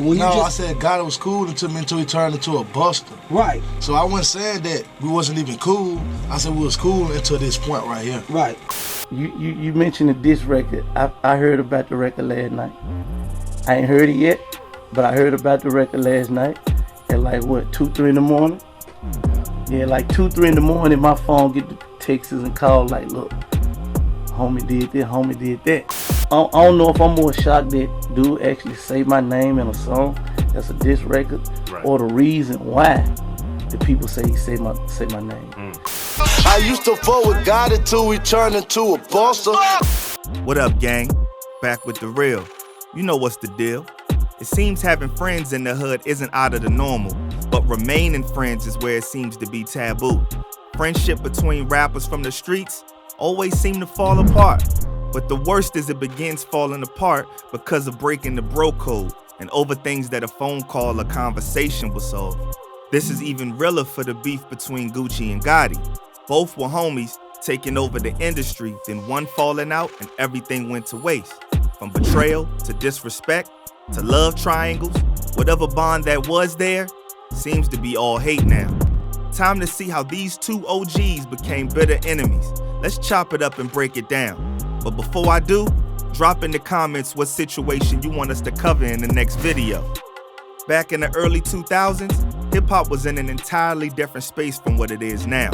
when No, I said Gotti was cool until he turned into a buster. Right. So I wasn't saying that we wasn't even cool. I said we was cool until this point right here. Right. You mentioned the diss record. I heard about the record last night. I ain't heard it yet, but I heard about the record last night at like what, 2, 3 in the morning? Yeah, like 2, 3 in the morning, my phone get the texts and calls like, look, homie did this, homie did that. I don't know if I'm more shocked that dude actually say my name in a song that's a diss record, right, or the reason why the people say he say my name. I used to fuck with Gotti till we turned into a buster. What up, gang? Back with the real. You know what's the deal. It seems having friends in the hood isn't out of the normal, but remaining friends is where it seems to be taboo. Friendship between rappers from the streets always seem to fall apart. But the worst is it begins falling apart because of breaking the bro code and over things that a phone call or conversation will solve. This is even realer for the beef between Gucci and Gotti. Both were homies taking over the industry, then one falling out and everything went to waste. From betrayal to disrespect to love triangles, whatever bond that was there seems to be all hate now. Time to see how these two OGs became bitter enemies. Let's chop it up and break it down. But before I do, drop in the comments what situation you want us to cover in the next video. Back in the early 2000s, hip-hop was in an entirely different space from what it is now.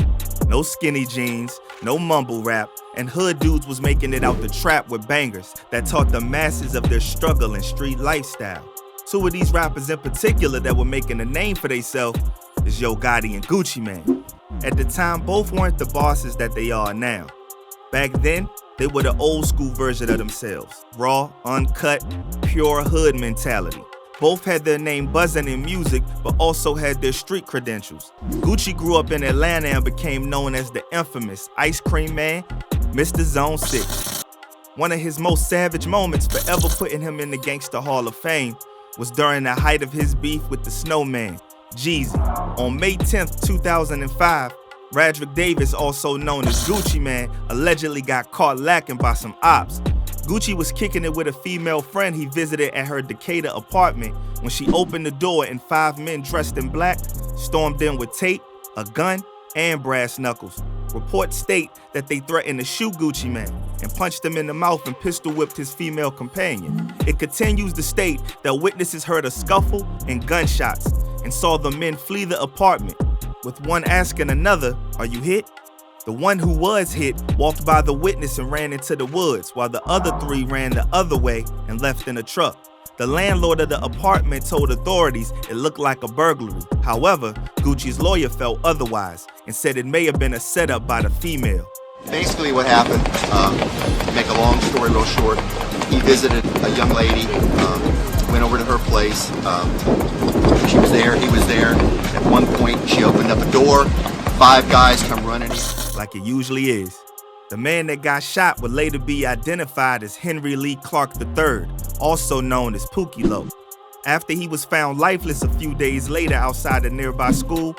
No skinny jeans, no mumble rap, and hood dudes was making it out the trap with bangers that taught the masses of their struggle and street lifestyle. Two of these rappers in particular that were making a name for themselves is Yo Gotti and Gucci Mane. At the time, both weren't the bosses that they are now. Back then, they were the old school version of themselves. Raw, uncut, pure hood mentality. Both had their name buzzing in music, but also had their street credentials. Gucci grew up in Atlanta and became known as the infamous Ice Cream Man, Mr. Zone 6. One of his most savage moments, forever putting him in the Gangsta Hall of Fame, was during the height of his beef with the Snowman, Jeezy. On May 10th, 2005, Radrick Davis, also known as Gucci Mane, allegedly got caught lacking by some ops. Gucci was kicking it with a female friend he visited at her Decatur apartment when she opened the door and 5 men dressed in black stormed in with tape, a gun, and brass knuckles. Reports state that they threatened to shoot Gucci Mane and punched him in the mouth and pistol whipped his female companion. It continues to state that witnesses heard a scuffle and gunshots and saw the men flee the apartment, with one asking another, "Are you hit?" The one who was hit walked by the witness and ran into the woods, while the other 3 ran the other way and left in a truck. The landlord of the apartment told authorities it looked like a burglary. However, Gucci's lawyer felt otherwise and said it may have been a setup by the female. Basically what happened, to make a long story real short, he visited a young lady, went over to her place. She was there, he was there. At one point, she opened up a door. 5 guys come running in. Like it usually is. The man that got shot would later be identified as Henry Lee Clark III, also known as Pookie Loc. After he was found lifeless a few days later outside a nearby school,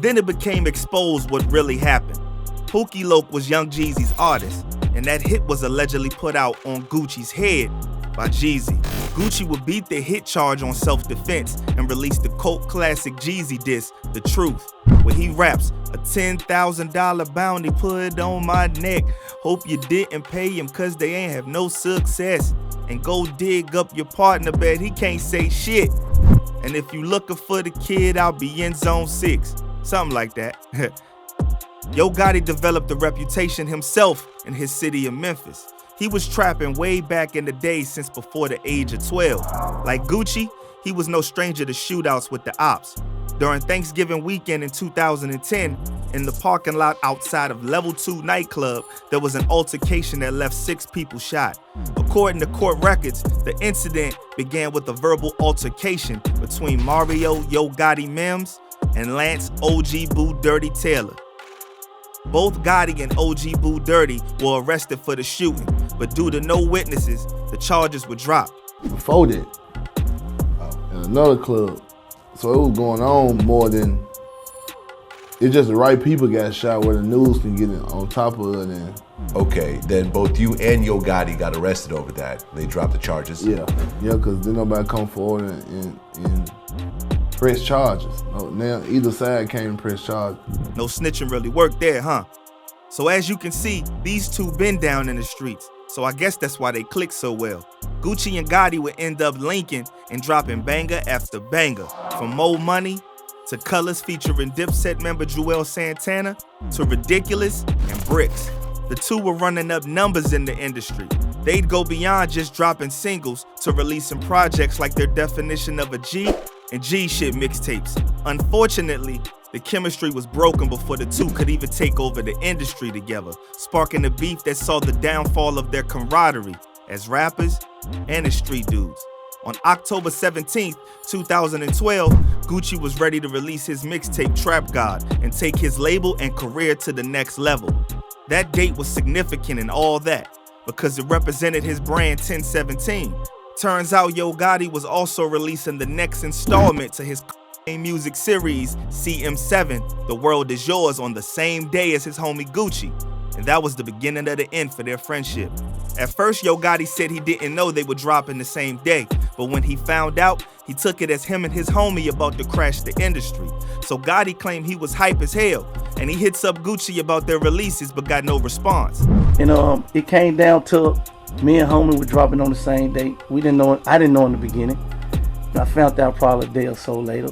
then it became exposed what really happened. Pookie Loc was Young Jeezy's artist, and that hit was allegedly put out on Gucci's head by Jeezy. Gucci would beat the hit charge on self-defense and release the cult classic Jeezy diss, The Truth, where he raps, "A $10,000 bounty put on my neck. Hope you didn't pay him cause they ain't have no success. And go dig up your partner, bet he can't say shit. And if you looking for the kid, I'll be in zone 6. Something like that. Yo Gotti developed a reputation himself in his city of Memphis. He was trapping way back in the day since before the age of 12. Like Gucci, he was no stranger to shootouts with the ops. During Thanksgiving weekend in 2010, in the parking lot outside of Level 2 nightclub, there was an altercation that left 6 people shot. According to court records, the incident began with a verbal altercation between Mario Yo Gotti Mims and Lance OG Boo Dirty Taylor. Both Gotti and OG Boo Dirty were arrested for the shooting, but due to no witnesses, the charges were dropped. Before that, in another club, so it was going on more than, it's just the right people got shot where the news can get on top of it. And okay, then both you and Yo Gotti got arrested over that. They dropped the charges? Yeah, because then nobody come forward and press charges. Now either side came and press charges. No snitching really worked there, huh? So as you can see, these two been down in the streets. So I guess that's why they click so well. Gucci and Gotti would end up linking and dropping banger after banger. From Mo Money to Colors featuring Dipset member Joel Santana to Ridiculous and Bricks. The two were running up numbers in the industry. They'd go beyond just dropping singles to releasing projects like their definition of a G and G shit mixtapes. Unfortunately, the chemistry was broken before the two could even take over the industry together, sparking a beef that saw the downfall of their camaraderie as rappers and as street dudes. On October 17th, 2012, Gucci was ready to release his mixtape Trap God and take his label and career to the next level. That date was significant in all that because it represented his brand 1017. Turns out Yo Gotti was also releasing the next installment to his music series, CM7, The World Is Yours, on the same day as his homie Gucci. And that was the beginning of the end for their friendship. At first, Yo Gotti said he didn't know they would drop in the same day, but when he found out, he took it as him and his homie about to crash the industry. So Gotti claimed he was hype as hell, and he hits up Gucci about their releases but got no response. And it came down to me and homie were dropping on the same day. We didn't know. I didn't know in the beginning. I found out probably a day or so later.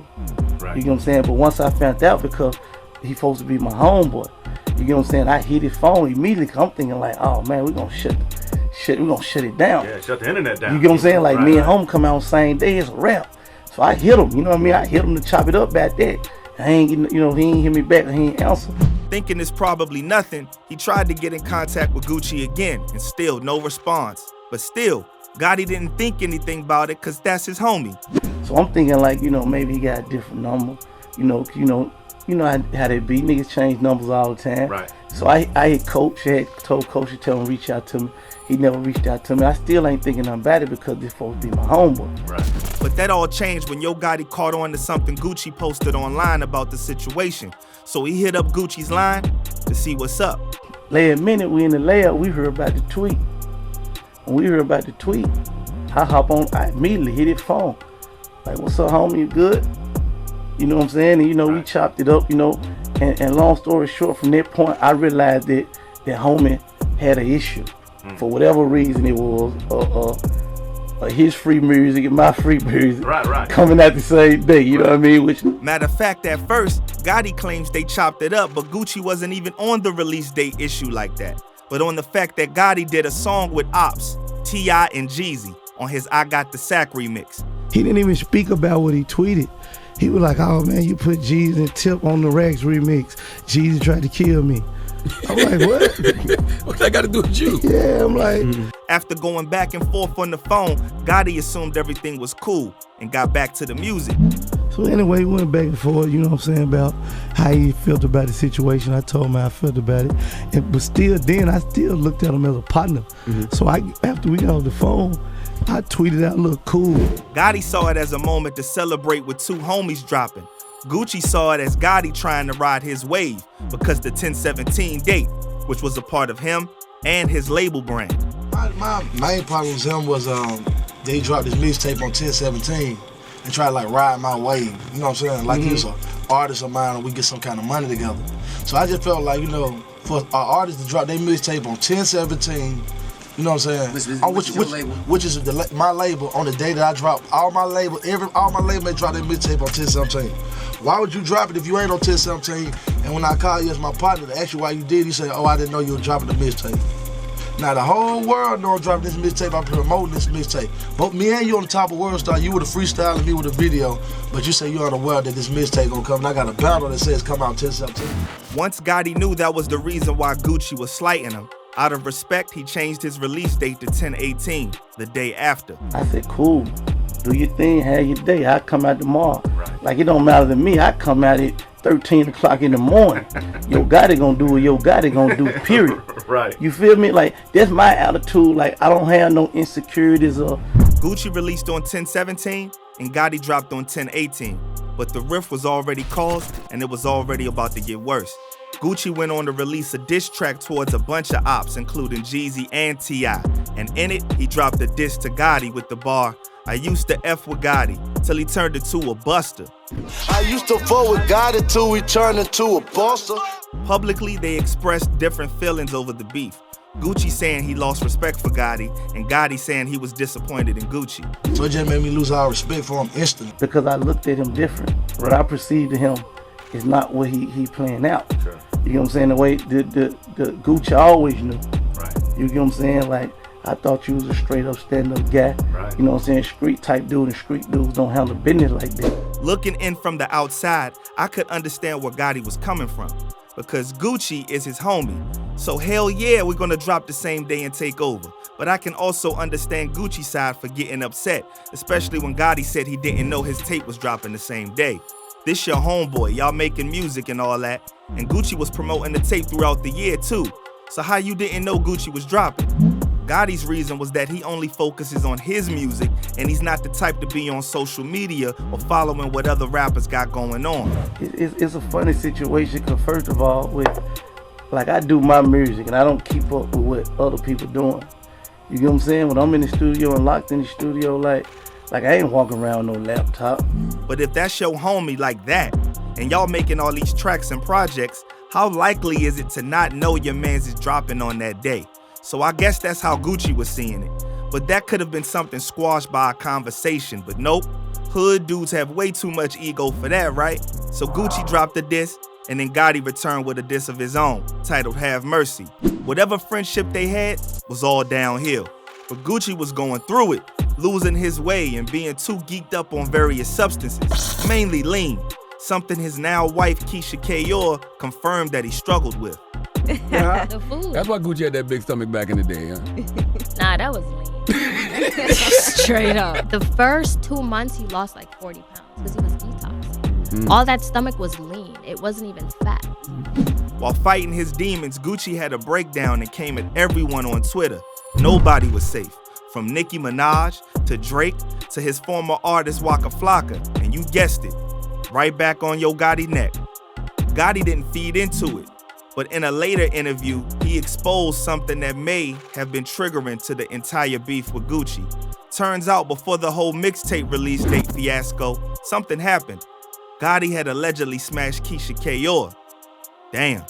Right. You know what I'm saying? But once I found out, because he's supposed to be my homeboy, you know what I'm saying? I hit his phone immediately. I'm thinking like, oh man, we're gonna shut it down. Yeah, shut the internet down. You get what I'm saying? Like right, me and homie come out on the same day, it's a wrap. So I hit him. You know what I mean? I hit him to chop it up back there. I ain't getting, he ain't hit me back. He ain't answer. Thinking it's probably nothing, he tried to get in contact with Gucci again, and still no response. But still, Gotti didn't think anything about it because that's his homie. So I'm thinking like, maybe he got a different number. You know how they be. Niggas change numbers all the time. Right. So I hit Coach. I had told Coach to tell him reach out to me. He never reached out to me. I still ain't thinking nothing about it because this supposed to be my homeboy. Right. But that all changed when Yo Gotti caught on to something Gucci posted online about the situation. So he hit up Gucci's line to see what's up. Last minute, we in the layout, we heard about the tweet. When we heard about the tweet, I immediately hit his phone. Like, what's up, homie? You good? You know what I'm saying? And, we chopped it up, and long story short, from that point, I realized that homie had an issue. For whatever reason it was, his free music and my free music right. coming out the same day, you know what I mean? Matter of fact, at first, Gotti claims they chopped it up, but Gucci wasn't even on the release date issue like that. But on the fact that Gotti did a song with Ops, T.I. and Jeezy on his I Got the Sack remix. He didn't even speak about what he tweeted. He was like, oh man, you put Jeezy and Tip on the Rex remix. Jeezy tried to kill me. I'm like, what? What's that got to do with you? Yeah, I'm like. After going back and forth on the phone, Gotti assumed everything was cool and got back to the music. So anyway, we went back and forth, you know what I'm saying, about how he felt about the situation. I told him how I felt about it. But still, then I still looked at him as a partner. So after we got off the phone, I tweeted out, look cool. Gotti saw it as a moment to celebrate with two homies dropping. Gucci saw it as Gotti trying to ride his wave because the 1017 date, which was a part of him and his label brand. My main problem with him was they dropped this mixtape on 1017 and tried to like ride my wave. You know what I'm saying? Like he was an artist of mine and we get some kind of money together. So I just felt like, for an artist to drop their mixtape on 1017, you know what I'm saying? Which is my label on the day that I dropped all my label mates drop their mixtape on 1017. Why would you drop it if you ain't on 1017? And when I call you as my partner to ask you why you did, you say, oh, I didn't know you were dropping the mixtape. Now the whole world know I'm dropping this mixtape, I'm promoting this mixtape. But me and you on the top of World Star, you with a freestyle and me with a video, but you say you're unaware that this mixtape gonna come, and I got a battle that says come out 1017. Once Gotti knew that was the reason why Gucci was slighting him, out of respect, he changed his release date to 1018, the day after. I said, cool, do your thing, have your day, I'll come out tomorrow. Like, it don't matter to me, I come out at 13 o'clock in the morning. Yo Gotti gonna do what Yo Gotti gonna do, period. Right. You feel me? Like, that's my attitude. Like, I don't have no insecurities or... Gucci released on 1017 and Gotti dropped on 1018. But the rift was already caused and it was already about to get worse. Gucci went on to release a diss track towards a bunch of ops, including Jeezy and T.I. And in it, he dropped a diss to Gotti with the bar, I used to F with Gotti, till he turned into a buster. I used to fuck with God until we turned into a buster. Publicly, they expressed different feelings over the beef. Gucci saying he lost respect for Gotti, and Gotti saying he was disappointed in Gucci. So it just made me lose all respect for him instantly. Because I looked at him different. What I perceived of him is not what he playing out. Sure. You know what I'm saying? The way the Gucci I always knew. Right. You get what I'm saying? Like, I thought you was a straight up stand-up guy. Right. You know what I'm saying? Street type dude, and street dudes don't handle business like that. Looking in from the outside, I could understand where Gotti was coming from, because Gucci is his homie. So hell yeah, we're gonna drop the same day and take over. But I can also understand Gucci's side for getting upset, especially when Gotti said he didn't know his tape was dropping the same day. This your homeboy, y'all making music and all that, and Gucci was promoting the tape throughout the year too. So how you didn't know Gucci was dropping? Gotti's reason was that he only focuses on his music, and he's not the type to be on social media or following what other rappers got going on. It's a funny situation, because first of all, like, I do my music and I don't keep up with what other people doing. You get what I'm saying? When I'm in the studio and locked in the studio, like I ain't walking around with no laptop. But if that's your homie like that, and y'all making all these tracks and projects, how likely is it to not know your man's is dropping on that day? So I guess that's how Gucci was seeing it. But that could have been something squashed by a conversation, but nope. Hood dudes have way too much ego for that, right? So Gucci dropped the diss, and then Gotti returned with a diss of his own, titled Have Mercy. Whatever friendship they had was all downhill. But Gucci was going through it, losing his way and being too geeked up on various substances, mainly lean, something his now wife Keisha Kayor confirmed that he struggled with. The food. That's why Gucci had that big stomach back in the day, huh? Nah, that was lean. Straight up. The first 2 months, he lost like 40 pounds because he was detoxing. All that stomach was lean. It wasn't even fat. While fighting his demons, Gucci had a breakdown and came at everyone on Twitter. Nobody was safe. From Nicki Minaj to Drake to his former artist Waka Flocka. And you guessed it, right back on Yo Gotti neck. Gotti didn't feed into it, but in a later interview, he exposed something that may have been triggering to the entire beef with Gucci. Turns out before the whole mixtape release date fiasco, something happened. Gotti had allegedly smashed Keisha Kayor. Damn.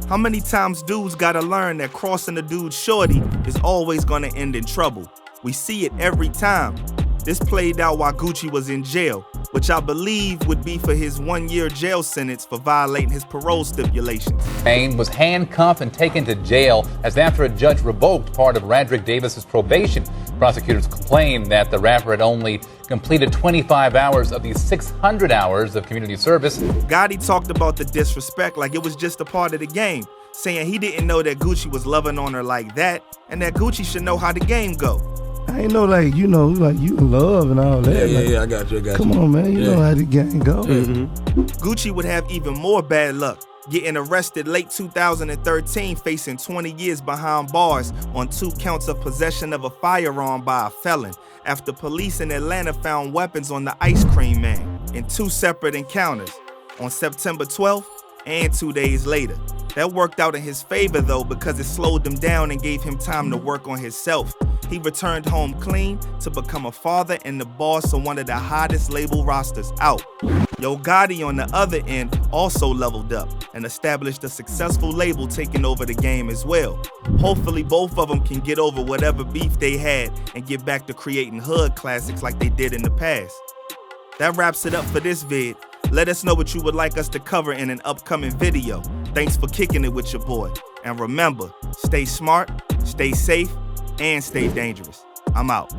How many times dudes gotta learn that crossing a dude's shorty is always gonna end in trouble? We see it every time. This played out while Gucci was in jail, which I believe would be for his 1-year jail sentence for violating his parole stipulations. Payne was handcuffed and taken to jail as after a judge revoked part of Radrick Davis's probation. Prosecutors complained that the rapper had only completed 25 hours of these 600 hours of community service. Gotti talked about the disrespect like it was just a part of the game, saying he didn't know that Gucci was loving on her like that, and that Gucci should know how the game go. I ain't know, like, you know, like you in love and all that. Yeah, I got you. Come on, man, you know how the game go. Gucci would have even more bad luck, getting arrested late 2013, facing 20 years behind bars on 2 counts of possession of a firearm by a felon, after police in Atlanta found weapons on the ice cream man in 2 separate encounters, on September 12th and 2 days later. That worked out in his favor though, because it slowed him down and gave him time to work on himself. He returned home clean to become a father and the boss of one of the hottest label rosters out. Yo Gotti on the other end also leveled up and established a successful label taking over the game as well. Hopefully both of them can get over whatever beef they had and get back to creating hood classics like they did in the past. That wraps it up for this vid. Let us know what you would like us to cover in an upcoming video. Thanks for kicking it with your boy. And remember, stay smart, stay safe, and stay dangerous. I'm out.